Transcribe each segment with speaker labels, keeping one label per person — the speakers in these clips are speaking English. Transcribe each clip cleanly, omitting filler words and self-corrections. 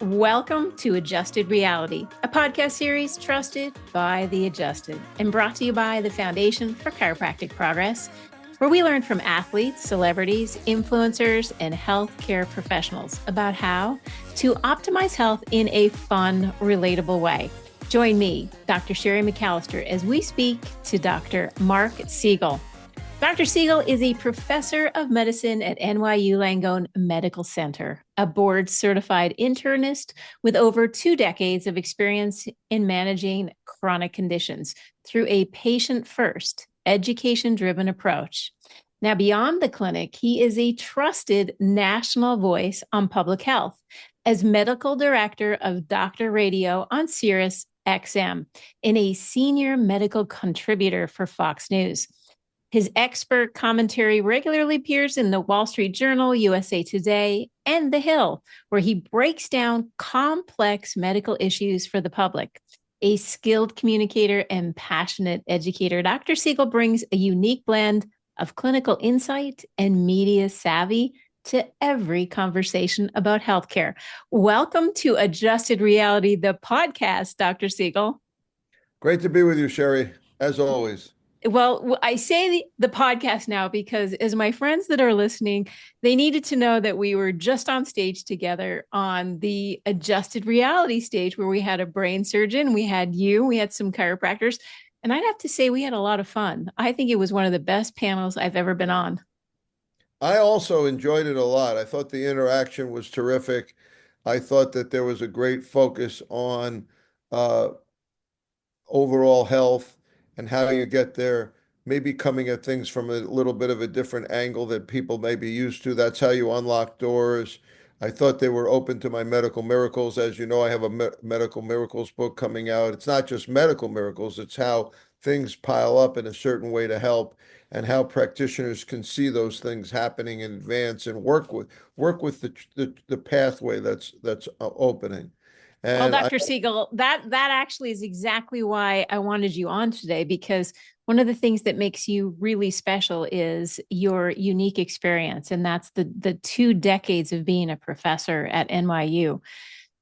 Speaker 1: Welcome to Adjusted Reality, a podcast series trusted by the adjusted and brought to you by the Foundation for Chiropractic Progress, where we learn from athletes, celebrities, influencers, and healthcare professionals about how to optimize health in a fun, relatable way. Join me, Dr. Sherry McAllister, as we speak to Dr. Marc Siegel. Dr. Siegel is a professor of medicine at NYU Langone Medical Center, a board-certified internist with over 2 decades of experience in managing chronic conditions through a patient-first, education-driven approach. Now, beyond the clinic, he is a trusted national voice on public health as medical director of Doctor Radio on SiriusXM and a senior medical contributor for Fox News. His expert commentary regularly appears in the Wall Street Journal, USA Today, and The Hill, where he breaks down complex medical issues for the public. A skilled communicator and passionate educator, Dr. Siegel brings a unique blend of clinical insight and media savvy to every conversation about healthcare. Welcome to Adjusted Reality, the podcast, Dr. Siegel.
Speaker 2: Great to be with you, Sherry, as always.
Speaker 1: Well, I say the podcast now because as my friends that are listening, they needed to know that we were just on stage together on the Adjusted Reality stage where we had a brain surgeon, we had you, we had some chiropractors, and I'd have to say we had a lot of fun. I think it was one of the best panels I've ever been on.
Speaker 2: I also enjoyed it a lot. I thought the interaction was terrific. I thought that there was a great focus on uh, overall health and how you get there, maybe coming at things from a little bit of a different angle that people may be used to. That's how you unlock doors. I thought they were open to my medical miracles. As you know, I have a medical miracles book coming out. It's not just medical miracles, it's how things pile up in a certain way to help and how practitioners can see those things happening in advance and work with the pathway that's opening.
Speaker 1: Well,
Speaker 2: And I
Speaker 1: Dr. Siegel, that actually is exactly why I wanted you on today, because one of the things that makes you really special is your unique experience, and that's the 2 decades of being a professor at NYU.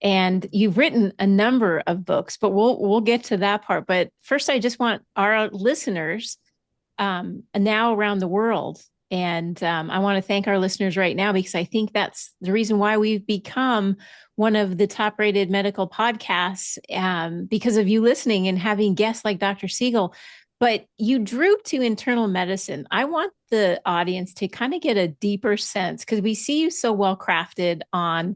Speaker 1: And you've written a number of books, but we'll get to that part. But first, I just want our listeners now around the world. And I want to thank our listeners right now because I think that's the reason why we've become one of the top rated medical podcasts because of you listening and having guests like Dr. Siegel. But you drew to internal medicine. I want the audience to kind of get a deeper sense because we see you so well crafted on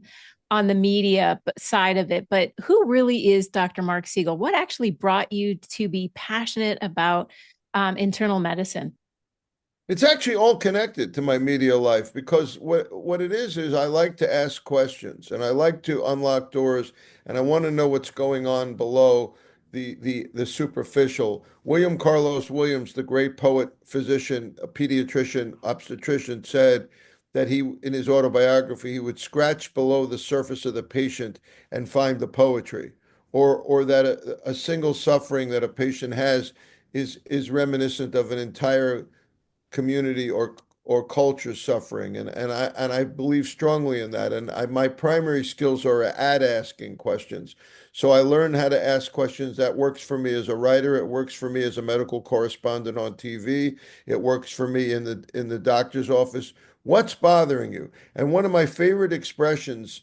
Speaker 1: the media side of it. But who really is Dr. Marc Siegel? What actually brought you to be passionate about internal medicine?
Speaker 2: It's actually all connected to my media life because what it is I like to ask questions and I like to unlock doors and I want to know what's going on below the superficial. William Carlos Williams, the great poet, physician, a pediatrician, obstetrician, said that he, in his autobiography, he would scratch below the surface of the patient and find the poetry, or that a single suffering that a patient has is reminiscent of an entire community or culture suffering, and I believe strongly in that. And my primary skills are at asking questions. So I learned how to ask questions. That works for me as a writer. It works for me as a medical correspondent on TV. It works for me in the doctor's office. What's bothering you? And one of my favorite expressions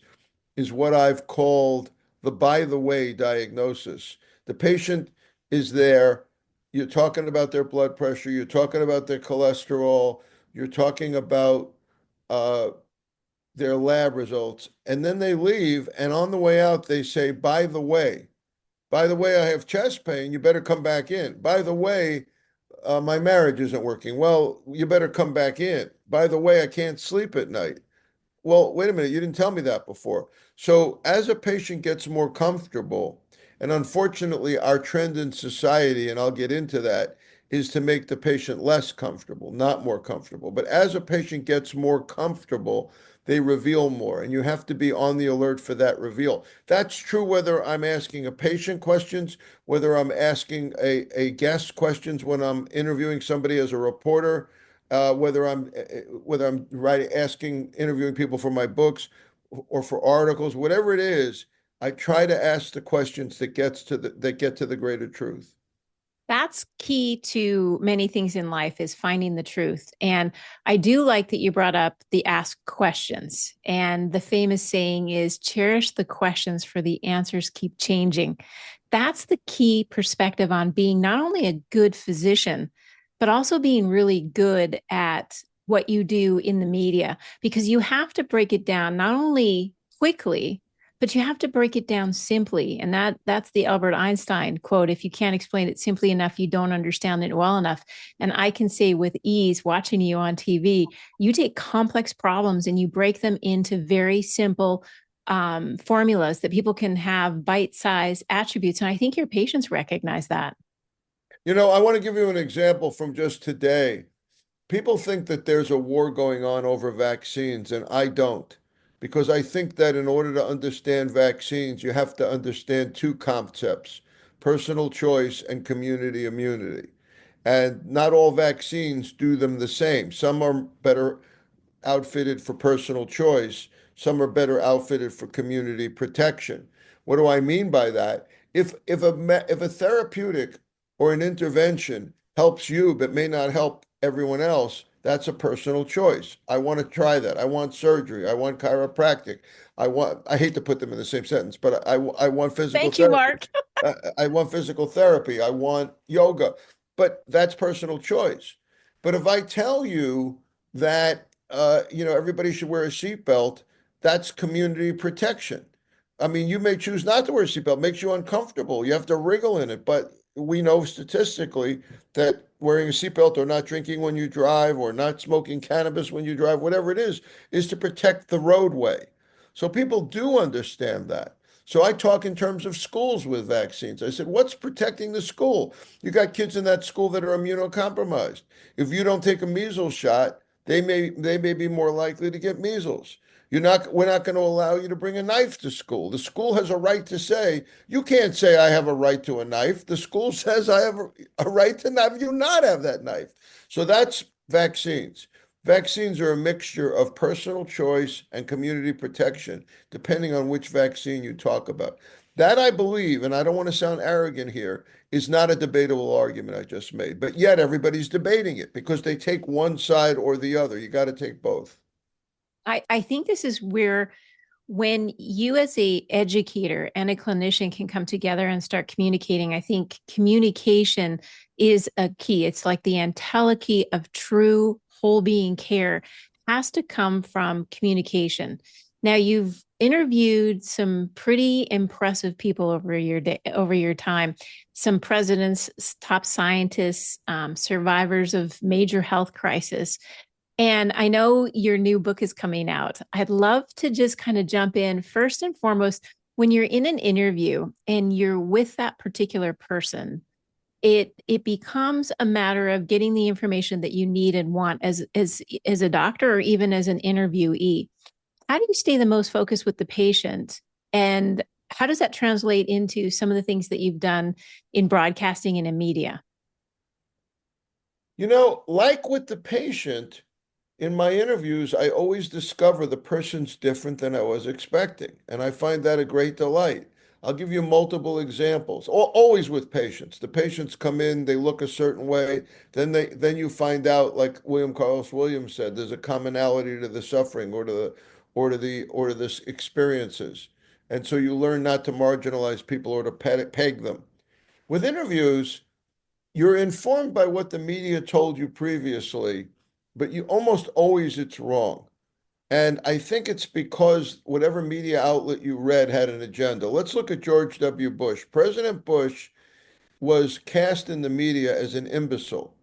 Speaker 2: is what I've called the by the way diagnosis. The patient is there. You're talking about their blood pressure. You're talking about their cholesterol. You're talking about uh, their lab results. And then they leave. And on the way out, they say, by the way, I have chest pain. You better come back in. By the way, my marriage isn't working. Well, you better come back in. By the way, I can't sleep at night. Well, wait a minute, you didn't tell me that before. So as a patient gets more comfortable, and unfortunately, our trend in society, and I'll get into that, is to make the patient less comfortable, not more comfortable. But as a patient gets more comfortable, they reveal more, and you have to be on the alert for that reveal. That's true whether I'm asking a patient questions, whether I'm asking a guest questions when I'm interviewing somebody as a reporter, whether I'm writing, asking, interviewing people for my books, or for articles, whatever it is, I try to ask the questions that get to the greater truth.
Speaker 1: That's key to many things in life is finding the truth. And I do like that you brought up the ask questions. And the famous saying is cherish the questions for the answers keep changing. That's the key perspective on being not only a good physician, but also being really good at what you do in the media, because you have to break it down not only quickly, but you have to break it down simply. And that's the Albert Einstein quote: if you can't explain it simply enough, you don't understand it well enough. And I can say with ease, watching you on TV, you take complex problems and you break them into very simple formulas that people can have bite-sized attributes. And I think your patients recognize that.
Speaker 2: I want to give you an example from just today. People think that there's a war going on over vaccines, and I don't, because I think that in order to understand vaccines, you have to understand two concepts: personal choice and community immunity. And not all vaccines do them the same. Some are better outfitted for personal choice. Some are better outfitted for community protection. What do I mean by that? If a therapeutic or an intervention helps you but may not help everyone else, that's a personal choice. I want to try that. I want surgery. I want chiropractic. I hate to put them in the same sentence, but I want physical
Speaker 1: Thank you,
Speaker 2: therapy.
Speaker 1: Mark.
Speaker 2: I want physical therapy. I want yoga. But that's personal choice. But if I tell you that everybody should wear a seatbelt, that's community protection. I mean, you may choose not to wear a seatbelt, makes you uncomfortable. You have to wriggle in it. But we know statistically that wearing a seatbelt or not drinking when you drive or not smoking cannabis when you drive, whatever it is to protect the roadway. So people do understand that. So I talk in terms of schools with vaccines. I said, what's protecting the school? You got kids in that school that are immunocompromised. If you don't take a measles shot, they may be more likely to get measles. We're not going to allow you to bring a knife to school. The school has a right to say, you can't say I have a right to a knife. The school says I have a right to have you not have that knife. So that's vaccines. Vaccines are a mixture of personal choice and community protection, depending on which vaccine you talk about. That I believe, and I don't want to sound arrogant here, is not a debatable argument I just made. But yet everybody's debating it because they take one side or the other. You got to take both.
Speaker 1: I think this is where when you as a educator and a clinician can come together and start communicating, I think communication is a key. It's like the entelechy of true whole being care has to come from communication. Now you've interviewed some pretty impressive people over your time, some presidents, top scientists, survivors of major health crisis. And I know your new book is coming out. I'd love to just kind of jump in first and foremost. When you're in an interview and you're with that particular person, it becomes a matter of getting the information that you need and want as a doctor or even as an interviewee. How do you stay the most focused with the patient? And how does that translate into some of the things that you've done in broadcasting and in media?
Speaker 2: Like with the patient, in my interviews, I always discover the person's different than I was expecting, and I find that a great delight. I'll give you multiple examples. Always with patients. The patients come in, they look a certain way, then you find out, like William Carlos Williams said, there's a commonality to the suffering or to the experiences, and so you learn not to marginalize people or to peg them. With interviews, you're informed by what the media told you previously, but you almost always it's wrong. And I think it's because whatever media outlet you read had an agenda. Let's look at George W. Bush. President Bush was cast in the media as an imbecile.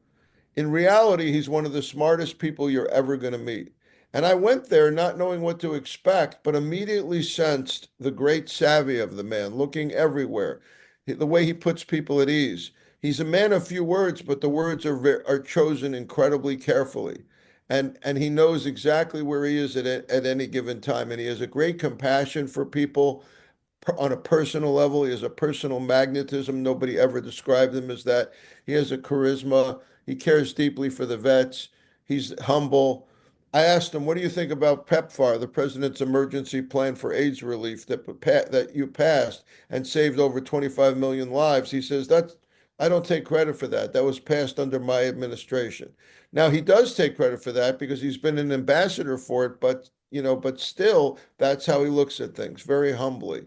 Speaker 2: In reality, he's one of the smartest people you're ever going to meet. And I went there not knowing what to expect, but immediately sensed the great savvy of the man, looking everywhere, the way he puts people at ease. He's a man of few words, but the words are chosen incredibly carefully. And he knows exactly where he is at any given time. And he has a great compassion for people on a personal level. He has a personal magnetism. Nobody ever described him as that. He has a charisma. He cares deeply for the vets. He's humble. I asked him, "What do you think about PEPFAR, the President's Emergency Plan for AIDS Relief that you passed and saved over 25 million lives?" He says, "That's I don't take credit for that. That was passed under my administration." Now he does take credit for that because he's been an ambassador for it, but but still, that's how he looks at things, very humbly.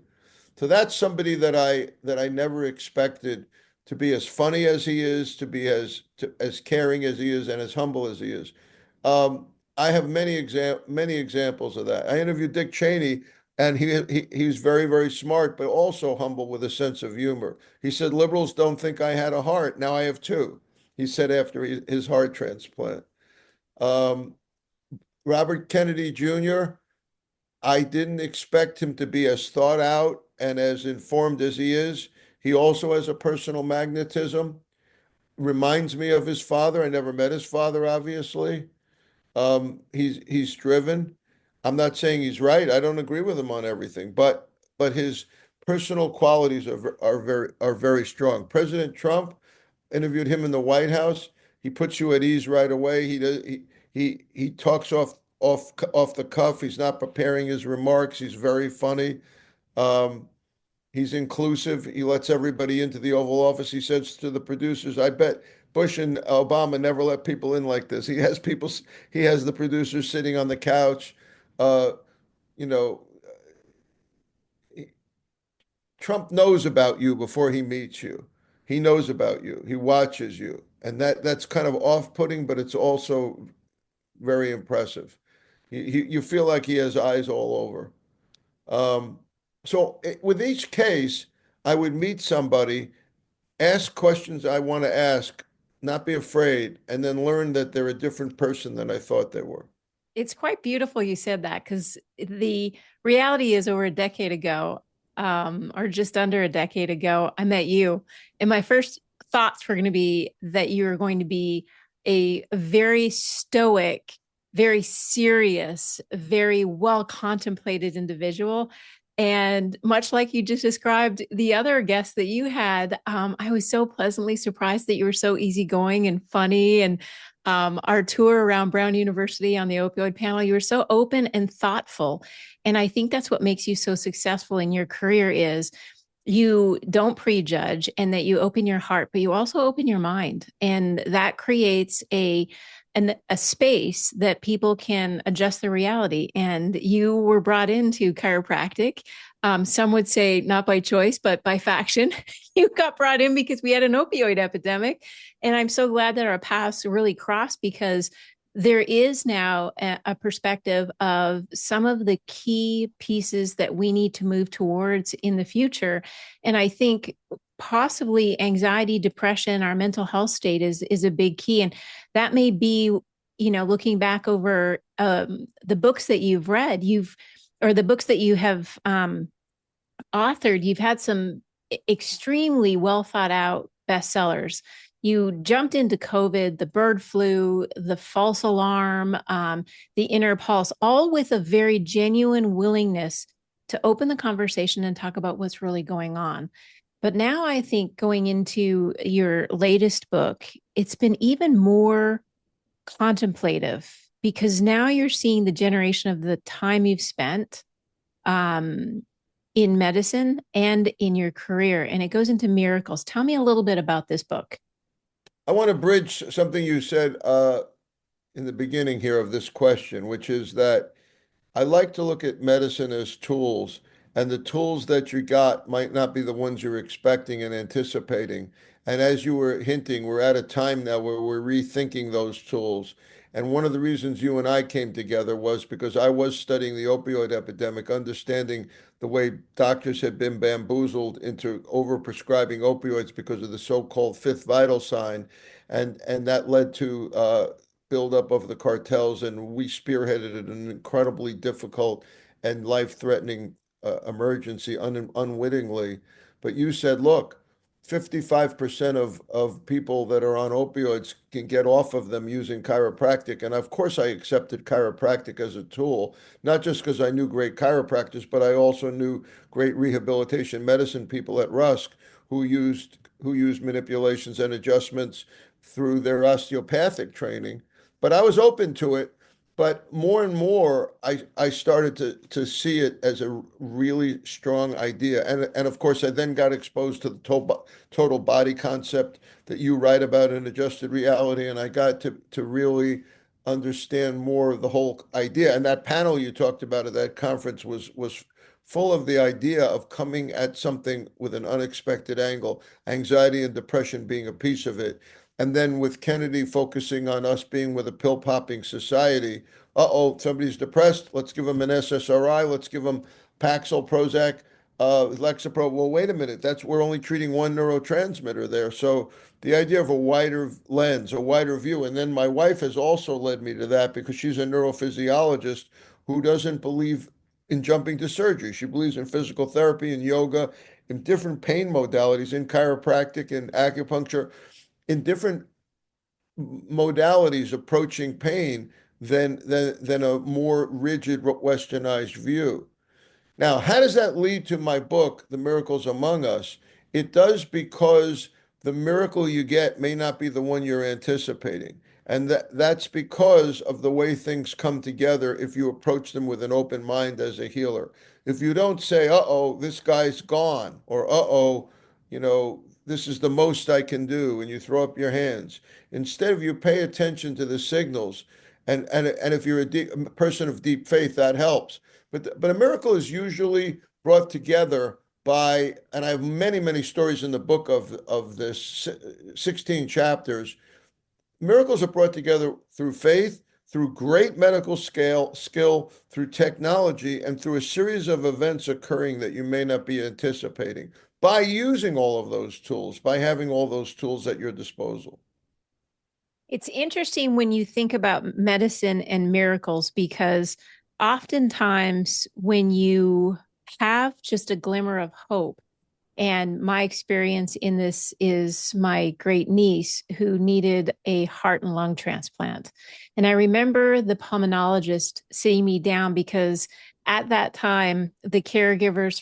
Speaker 2: So that's somebody that I never expected to be as funny as he is, to be as caring as he is, and as humble as he is. Um, I have many examples of that. I interviewed Dick Cheney, and he's very, very smart, but also humble with a sense of humor. He said, "Liberals don't think I had a heart. Now I have two." He said after his heart transplant. Um, Robert Kennedy Jr. I didn't expect him to be as thought out and as informed as he is. He also has a personal magnetism. Reminds me of his father. I never met his father, obviously. He's driven. I'm not saying he's right. I don't agree with him on everything, but his personal qualities are very strong. President Trump, interviewed him in the White House. He puts you at ease right away. He talks off the cuff. He's not preparing his remarks. He's very funny. Um, he's inclusive. He lets everybody into the Oval Office. He says to the producers, "I bet Bush and Obama never let people in like this." He has the producers sitting on the couch. Uh, you know, Trump knows about you before he meets you. He knows about you. He watches you. And that's kind of off-putting, but it's also very impressive. You feel like he has eyes all over. Um, with each case, I would meet somebody, ask questions I want to ask, not be afraid, and then learn that they're a different person than I thought they were.
Speaker 1: It's quite beautiful you said that, because the reality is over a decade ago, or just under a decade ago, I met you. And my first thoughts were going to be that you were going to be a very stoic, very serious, very well contemplated individual. And much like you just described the other guests that you had, I was so pleasantly surprised that you were so easygoing and funny. And our tour around Brown University on the opioid panel, you were so open and thoughtful. And I think that's what makes you so successful in your career is you don't prejudge, and that you open your heart, but you also open your mind. And that creates a space that people can adjust their reality. And you were brought into chiropractic. Some would say not by choice, but by faction. You got brought in because we had an opioid epidemic. And I'm so glad that our paths really crossed, because there is now a perspective of some of the key pieces that we need to move towards in the future. And I think possibly anxiety, depression, our mental health state is a big key. And that may be, looking back over the books that you've read, or the books that you have authored, you've had some extremely well thought out bestsellers. You jumped into COVID, the bird flu, the false alarm, the inner pulse, all with a very genuine willingness to open the conversation and talk about what's really going on. But now I think going into your latest book, it's been even more contemplative, because now you're seeing the generation of the time you've spent um, in medicine and in your career, and it goes into miracles. Tell me a little bit about this book.
Speaker 2: I want to bridge something you said in the beginning here of this question, which is that I like to look at medicine as tools, and the tools that you got might not be the ones you're expecting and anticipating. And as you were hinting, we're at a time now where we're rethinking those tools. And one of the reasons you and I came together was because I was studying the opioid epidemic, understanding the way doctors had been bamboozled into overprescribing opioids because of the so-called fifth vital sign. And that led to buildup of the cartels, and we spearheaded an incredibly difficult and life-threatening emergency unwittingly. But you said, look, 55% of people that are on opioids can get off of them using chiropractic. And of course, I accepted chiropractic as a tool, not just because I knew great chiropractors, but I also knew great rehabilitation medicine people at Rusk who used manipulations and adjustments through their osteopathic training. But I was open to it. But more and more, I started to see it as a really strong idea. And of course, I then got exposed to the total body concept that you write about in Adjusted Reality. And I got to really understand more of the whole idea. And that panel you talked about at that conference was full of the idea of coming at something with an unexpected angle, anxiety and depression being a piece of it. And then with Kennedy focusing on us being with a pill popping society, somebody's depressed. Let's give them an SSRI. Let's give them Paxil, Prozac, Lexapro. Well, wait a minute. We're only treating one neurotransmitter there. So the idea of a wider lens, a wider view. And then my wife has also led me to that because she's a neurophysiologist who doesn't believe in jumping to surgery. She believes in physical therapy and yoga, in different pain modalities, in chiropractic and acupuncture, in different modalities approaching pain than a more rigid westernized view. Now, how does that lead to my book, The Miracles Among Us? It does because the miracle you get may not be the one you're anticipating. And that's because of the way things come together if you approach them with an open mind as a healer. If you don't say, uh-oh, this guy's gone, or uh-oh, this is the most I can do, and you throw up your hands. Instead of you pay attention to the signals, and if you're a person of deep faith, that helps. But a miracle is usually brought together by, and I have many, many stories in the book of this 16 chapters. Miracles are brought together through faith, through great medical skill, through technology, and through a series of events occurring that you may not be anticipating by using all of those tools, by having all those tools at your disposal.
Speaker 1: It's interesting when you think about medicine and miracles because oftentimes when you have just a glimmer of hope, and my experience in this is my great niece who needed a heart and lung transplant. And I remember the pulmonologist sitting me down because at that time, the caregivers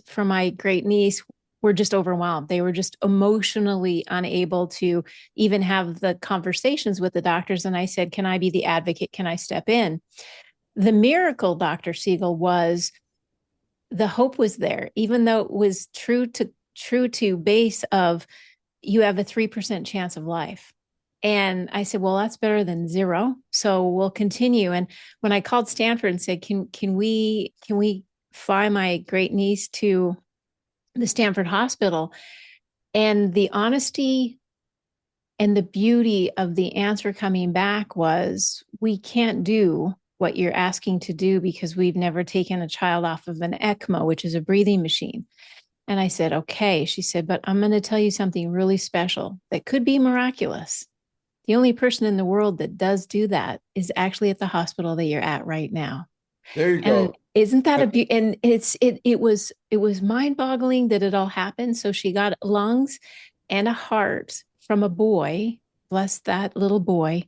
Speaker 1: for my great niece were just overwhelmed. They were just emotionally unable to even have the conversations with the doctors. And I said, can I be the advocate? Can I step in? The miracle, Dr. Siegel, was the hope was there, even though it was true to base of you have a 3% chance of life. And I said, well, that's better than zero. So we'll continue. And when I called Stanford and said, can we fly my great niece to the Stanford hospital? And the honesty and the beauty of the answer coming back was, we can't do what you're asking to do because we've never taken a child off of an ECMO, which is a breathing machine. And I said, okay. She said, but I'm going to tell you something really special that could be miraculous. The only person in the world that does do that is actually at the hospital that you're at right now.
Speaker 2: There you
Speaker 1: And
Speaker 2: go.
Speaker 1: isn't that a beauty? And it was mind-boggling that it all happened. So she got lungs and a heart from a boy, bless that little boy.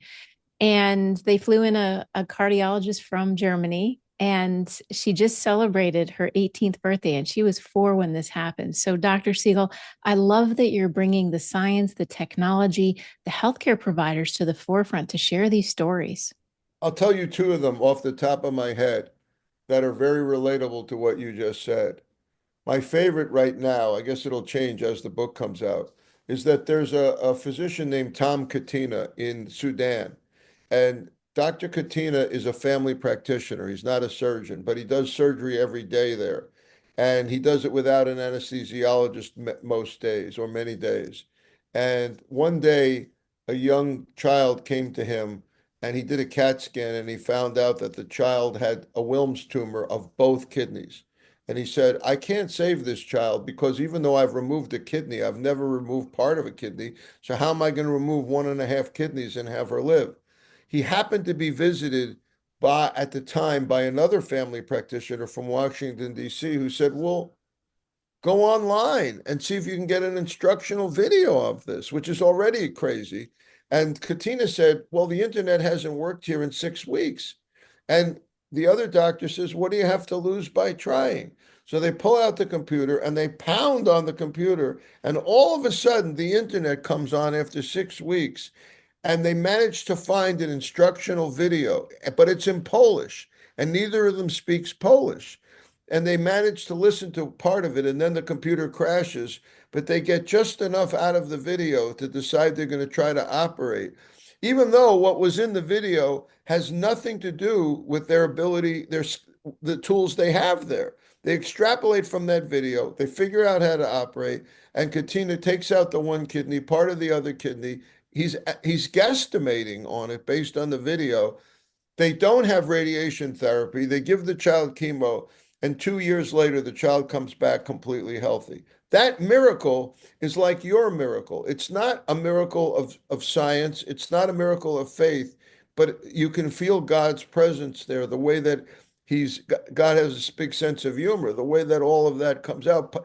Speaker 1: And they flew in a cardiologist from Germany, and she just celebrated her 18th birthday, and she was 4 when this happened. So, Dr. Siegel, I love that you're bringing the science, the technology, the healthcare providers to the forefront to share these stories.
Speaker 2: I'll tell you two of them off the top of my head that are very relatable to what you just said. My favorite right now, I guess it'll change as the book comes out, is that there's a physician named Tom Katina in Sudan. And Dr. Katina is a family practitioner. He's not a surgeon, but he does surgery every day there. And he does it without an anesthesiologist most days or many days. And one day, a young child came to him and he did a CAT scan and he found out that the child had a Wilms tumor of both kidneys. And he said, I can't save this child because even though I've removed a kidney, I've never removed part of a kidney. So how am I going to remove 1.5 kidneys and have her live? He happened to be visited at the time by another family practitioner from Washington, D.C., who said, well, go online and see if you can get an instructional video of this, which is already crazy. And Katina said, well, the internet hasn't worked here in 6 weeks. And the other doctor says, what do you have to lose by trying? So they pull out the computer and they pound on the computer. And all of a sudden, the internet comes on after 6 weeks. and they managed to find an instructional video, but it's in Polish, and neither of them speaks Polish. And they managed to listen to part of it, and then the computer crashes, but they get just enough out of the video to decide they're going to try to operate, even though what was in the video has nothing to do with their ability, the tools they have there. They extrapolate from that video, they figure out how to operate, and Katina takes out the one kidney, part of the other kidney. He's guesstimating on it based on the video. They don't have radiation therapy. They give the child chemo, and 2 years later, the child comes back completely healthy. That miracle is like your miracle. It's not a miracle of science. It's not a miracle of faith, but you can feel God's presence there, the way that God has a big sense of humor, the way that all of that comes out,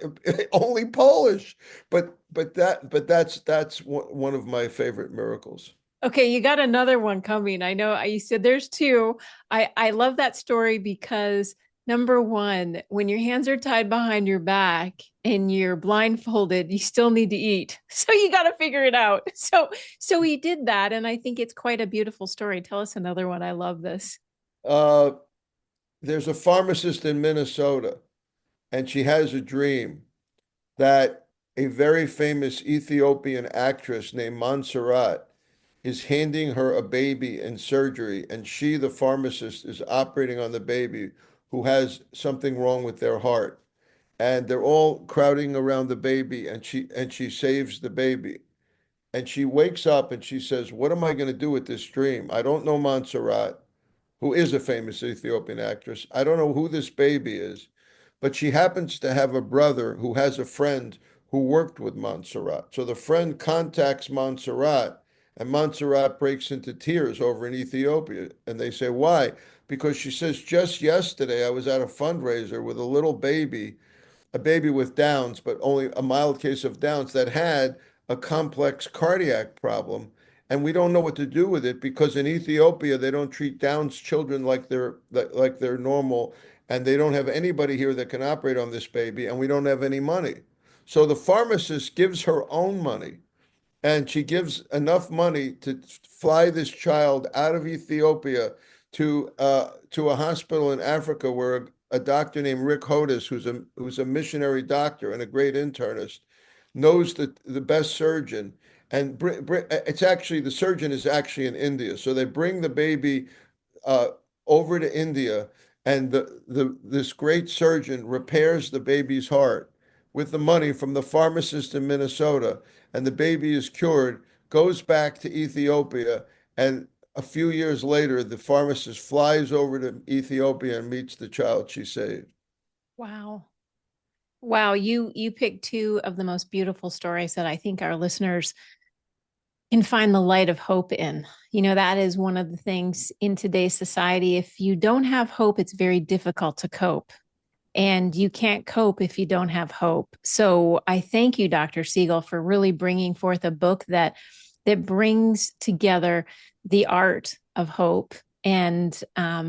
Speaker 2: only Polish, but that's one of my favorite miracles.
Speaker 1: Okay, you got another one coming. I know you said there's two. I love that story because number one, when your hands are tied behind your back and you're blindfolded, you still need to eat. So you got to figure it out. So he did that, and I think it's quite a beautiful story. Tell us another one. I love this.
Speaker 2: Uh, there's a pharmacist in Minnesota, and she has a dream that a very famous Ethiopian actress named Montserrat is handing her a baby in surgery, and she, the pharmacist, is operating on the baby who has something wrong with their heart. And they're all crowding around the baby, and she saves the baby. And she wakes up and she says, "What am I going to do with this dream? I don't know Montserrat, who is a famous Ethiopian actress. I don't know who this baby is, but she happens to have a brother who has a friend who worked with Montserrat. So the friend contacts Montserrat, and Montserrat breaks into tears over in Ethiopia. And they say, why? Because she says, just yesterday I was at a fundraiser with a little baby, a baby with Downs, but only a mild case of Downs that had a complex cardiac problem. And we don't know what to do with it because in Ethiopia they don't treat Downs children like they're normal, and they don't have anybody here that can operate on this baby, and we don't have any money. So the pharmacist gives her own money, and she gives enough money to fly this child out of Ethiopia to a hospital in Africa where a doctor named Rick Hodis, who's a missionary doctor and a great internist, knows the best surgeon. And it's actually the surgeon is actually in India, so they bring the baby uh, over to India, and this great surgeon repairs the baby's heart with the money from the pharmacist in Minnesota, and the baby is cured, goes back to Ethiopia, and a few years later, the pharmacist flies over to Ethiopia and meets the child she saved.
Speaker 1: Wow. Wow, you picked two of the most beautiful stories that I think our listeners can find the light of hope in. You know, that is one of the things in today's society. If you don't have hope, it's very difficult to cope. And you can't cope if you don't have hope. So I thank you, Dr. Siegel, for really bringing forth a book that brings together the art of hope and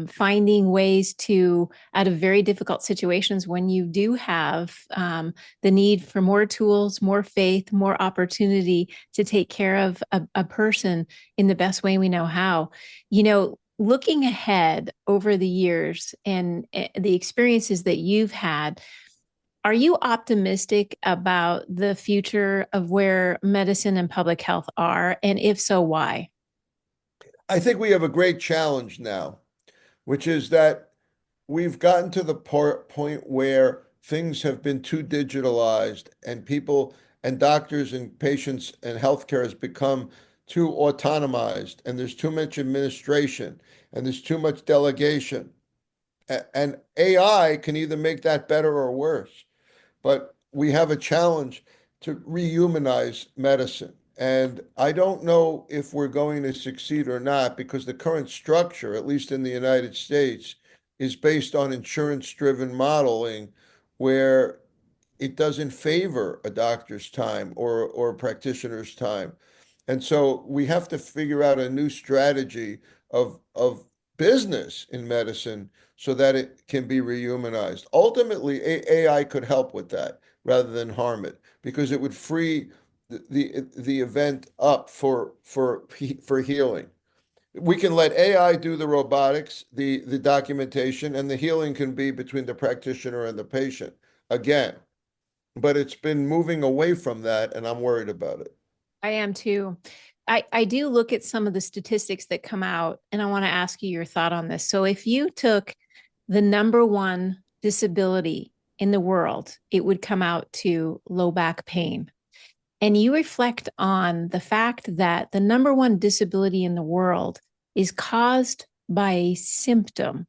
Speaker 1: finding ways to, out of very difficult situations, when you do have the need for more tools, more faith, more opportunity to take care of a person in the best way we know how. You know, looking ahead over the years and the experiences that you've had, are you optimistic about the future of where medicine and public health are? And if so, why?
Speaker 2: I think we have a great challenge now, which is that we've gotten to the point where things have been too digitalized, and people and doctors and patients and healthcare has become too autonomized, and there's too much administration, and there's too much delegation. And AI can either make that better or worse. But we have a challenge to rehumanize medicine. And I don't know if we're going to succeed or not because the current structure, at least in the United States, is based on insurance-driven modeling where it doesn't favor a doctor's time or a practitioner's time. And so we have to figure out a new strategy of business in medicine so that it can be rehumanized. Ultimately, AI could help with that rather than harm it because it would free the event up for healing. We can let AI do the robotics, the documentation, and the healing can be between the practitioner and the patient again. But it's been moving away from that, and I'm worried about it.
Speaker 1: I am too. I do look at some of the statistics that come out, and I want to ask you your thought on this. So, if you took the number one disability in the world, it would come out to low back pain. And you reflect on the fact that the number one disability in the world is caused by a symptom,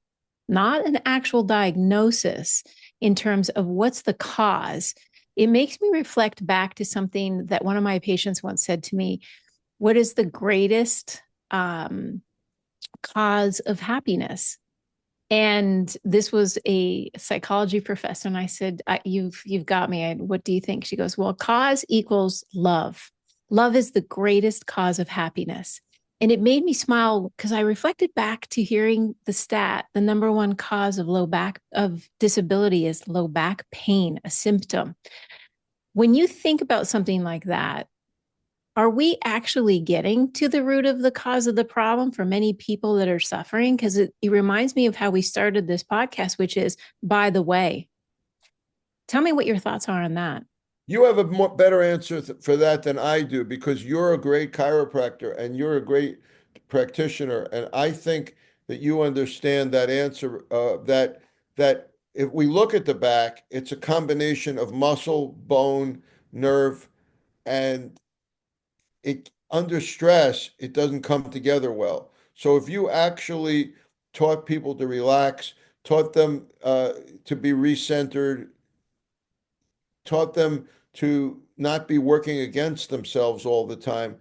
Speaker 1: not an actual diagnosis in terms of what's the cause. It makes me reflect back to something that one of my patients once said to me. What is the greatest cause of happiness? And this was a psychology professor. And I said, you've got me. What do you think? She goes, well, cause equals love. Love is the greatest cause of happiness. And it made me smile because I reflected back to hearing the stat. The number one cause of of disability is low back pain, a symptom. When you think about something like that, are we actually getting to the root of the cause of the problem for many people that are suffering? Because it reminds me of how we started this podcast, which is, by the way. Tell me what your thoughts are on that.
Speaker 2: You have a better answer for that than I do because you're a great chiropractor and you're a great practitioner, and I think that you understand that answer. That if we look at the back, it's a combination of muscle, bone, nerve, and it under stress, it doesn't come together well. So if you actually taught people to relax, taught them to be recentered, taught them to not be working against themselves all the time,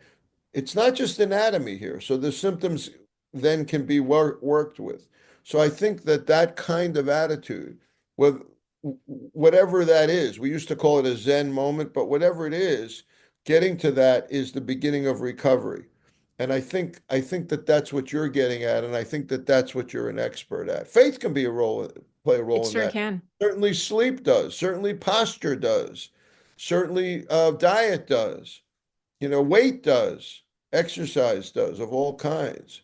Speaker 2: it's not just anatomy here. So the symptoms then can be worked with. So I think that that kind of attitude, with whatever that is, we used to call it a Zen moment, but whatever it is, getting to that is the beginning of recovery. And I think that that's what you're getting at, and I think that that's what you're an expert at. Faith can be a role, play a
Speaker 1: It
Speaker 2: role in
Speaker 1: sure
Speaker 2: that.
Speaker 1: can.
Speaker 2: Certainly sleep does. Certainly posture does. Certainly diet does. Weight does, exercise does of all kinds.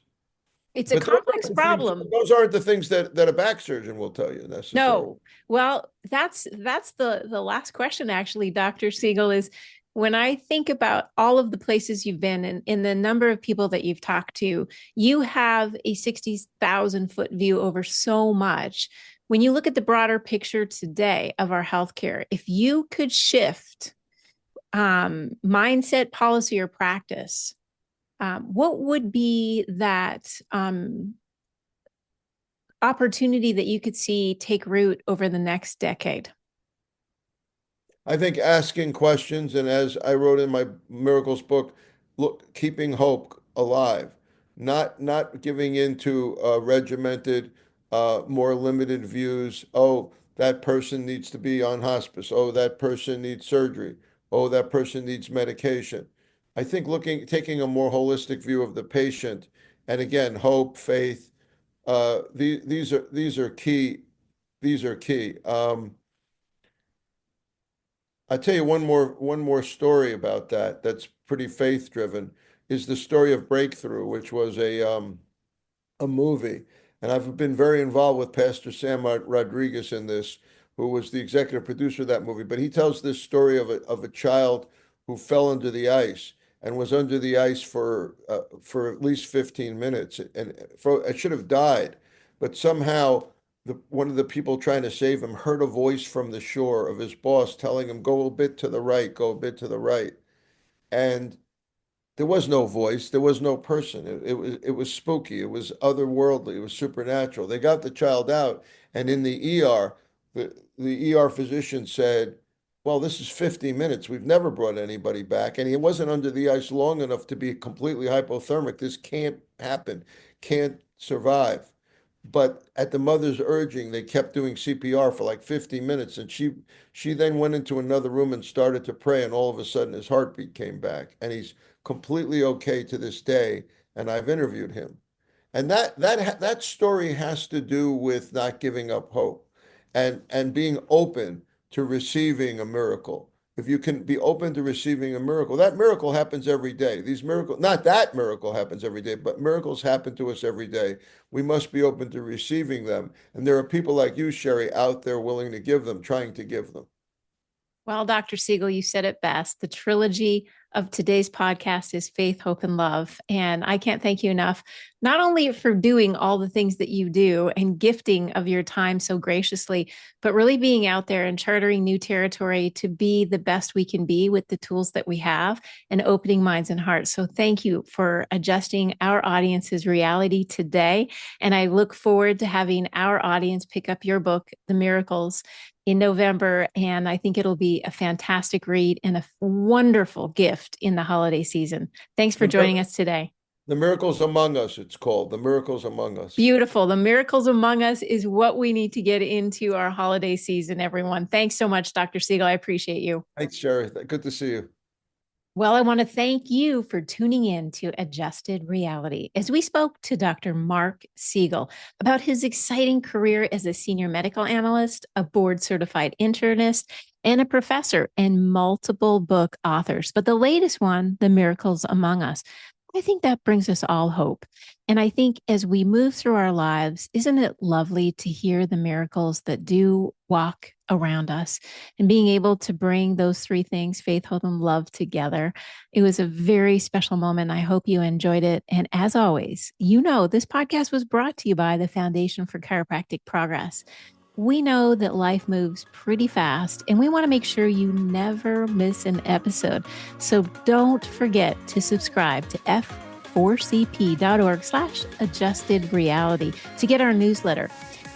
Speaker 1: It's a
Speaker 2: But those
Speaker 1: complex
Speaker 2: aren't the things,
Speaker 1: problem.
Speaker 2: those aren't the things that a back surgeon will tell you necessarily.
Speaker 1: No. Well, that's the last question actually, Dr. Siegel, is when I think about all of the places you've been and in the number of people that you've talked to, you have a 60,000 foot view over so much. When you look at the broader picture today of our healthcare, if you could shift mindset, policy, or practice, what would be that opportunity that you could see take root over the next decade?
Speaker 2: I think asking questions, and as I wrote in my Miracles book, look, keeping hope alive, not giving into regimented, more limited views. Oh, that person needs to be on hospice. Oh, that person needs surgery. Oh, that person needs medication. I think taking a more holistic view of the patient, and again, hope, faith, these are key. These are key. I'll tell you one more story about that that's pretty faith driven is the story of Breakthrough, which was a movie. And I've been very involved with Pastor Sam Rodriguez in this, who was the executive producer of that movie. But he tells this story of a child who fell under the ice and was under the ice for at least 15 minutes and it should have died. But somehow one of the people trying to save him heard a voice from the shore of his boss telling him, go a bit to the right, go a bit to the right. And there was no voice. There was no person. It was spooky. It was otherworldly. It was supernatural. They got the child out, and in the ER, the ER physician said, "Well, this is 50 minutes. We've never brought anybody back, and he wasn't under the ice long enough to be completely hypothermic. This can't happen. Can't survive." But at the mother's urging, they kept doing CPR for like 50 minutes, and she then went into another room and started to pray, and all of a sudden his heartbeat came back, and he's completely okay to this day, and I've interviewed him. And that story has to do with not giving up hope and being open to receiving a miracle. if you can be open to receiving a miracle, that miracle happens every day. These miracles, not that miracle happens every day, but miracles happen to us every day. We must be open to receiving them. And there are people like you, Sherry, out there willing to give them, trying to give them.
Speaker 1: Well, Dr. Siegel, you said it best. The trilogy of today's podcast is faith, hope, and love. And I can't thank you enough, not only for doing all the things that you do and gifting of your time so graciously, but really being out there and chartering new territory to be the best we can be with the tools that we have and opening minds and hearts. So thank you for adjusting our audience's reality today. And I look forward to having our audience pick up your book, The Miracles, in November. And I think it'll be a fantastic read and a wonderful gift in the holiday season. Thanks for joining us today.
Speaker 2: The Miracles Among Us, it's called. The Miracles Among Us.
Speaker 1: Beautiful. The Miracles Among Us is what we need to get into our holiday season, everyone. Thanks so much, Dr. Siegel. I appreciate you.
Speaker 2: Thanks, Sherry. Good to see you.
Speaker 1: Well, I want to thank you for tuning in to Adjusted Reality as we spoke to Dr. Marc Siegel about his exciting career as a senior medical analyst, a board-certified internist, and a professor and multiple book authors. But the latest one, The Miracles Among Us, I think that brings us all hope. And I think as we move through our lives, isn't it lovely to hear the miracles that do walk around us and being able to bring those three things, faith, hope, and love together? It was a very special moment. I hope you enjoyed it. And as always, you know, this podcast was brought to you by the Foundation for Chiropractic Progress. We know that life moves pretty fast, and we want to make sure you never miss an episode. So don't forget to subscribe to f4cp.org/adjusted reality to get our newsletter.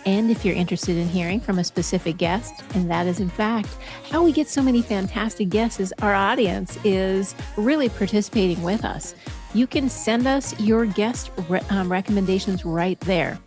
Speaker 1: And if you're interested in hearing from a specific guest, and that is in fact how we get so many fantastic guests, is our audience is really participating with us. You can send us your guest recommendations right there.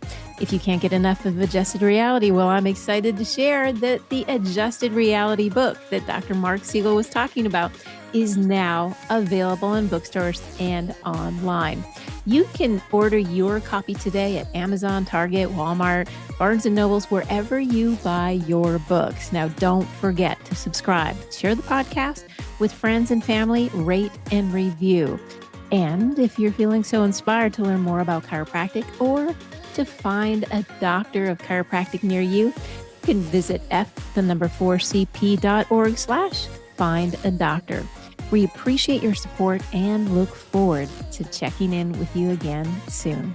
Speaker 1: If you can't get enough of Adjusted Reality, well, I'm excited to share that the Adjusted Reality book that Dr. Marc Siegel was talking about is now available in bookstores and online. You can order your copy today at Amazon, Target, Walmart, Barnes & Nobles, wherever you buy your books. Now, don't forget to subscribe, share the podcast with friends and family, rate and review. And if you're feeling so inspired to learn more about chiropractic or to find a doctor of chiropractic near you, you can visit f4cp.org/find a doctor. We appreciate your support and look forward to checking in with you again soon.